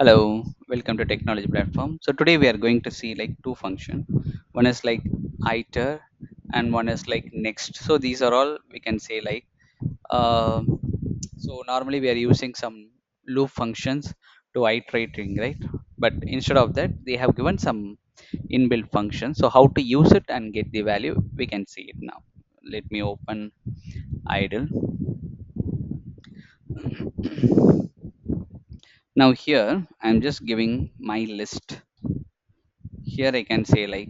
Hello, welcome to technology platform. So today we are going to see like two function. One is like iter and one is like next. So these are all we can say like uh, so normally we are using some loop functions to iterating, right? But instead of that, they have given some inbuilt function. So how to use it and get the value, we can see it now. Let me open idle. Now here I'm just giving my list. Here I can say like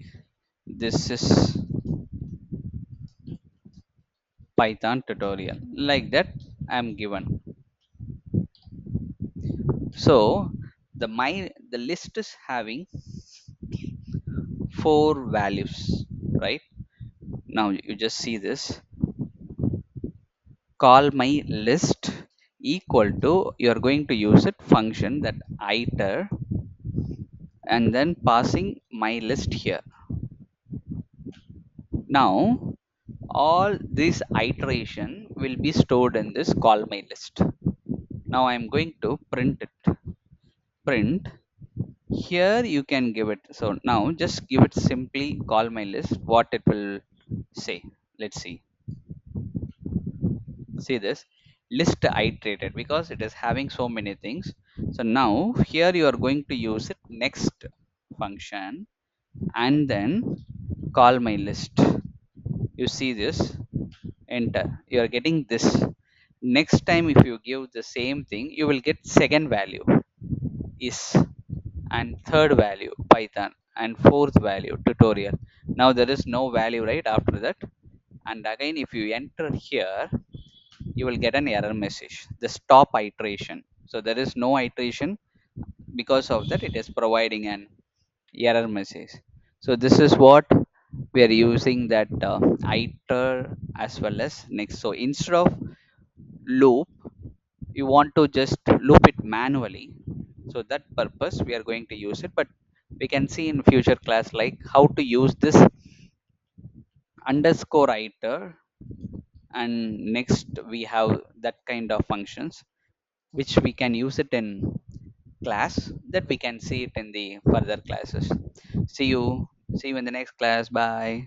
this is Python tutorial, like that I'm given. So the list is having four values, right? Now you just see this, call my list equal to, you are going to use it function that iter and then passing my list here. Now all this iteration will be stored in this call my list. Now I'm going to print it. Print. Here you can give it. So now just give it simply call my list. What it will say? Let's see. See this list iterated because it is having so many things. So now here you are going to use it next function and then call my list. You see this, enter. You are getting this. Next time if you give the same thing, you will get second value is, and third value python, and fourth value tutorial. Now there is no value right after that, and again if you enter here, you will get an error message, the stop iteration. So there is no iteration. Because of that, it is providing an error message. So this is what we are using, that iter as well as next. So instead of loop, you want to just loop it manually. So that purpose we are going to use it, but we can see in future class like how to use this underscore iter, and next we have that kind of functions which we can use it in class, that we can see it in the further classes. See you see you in the next class. Bye.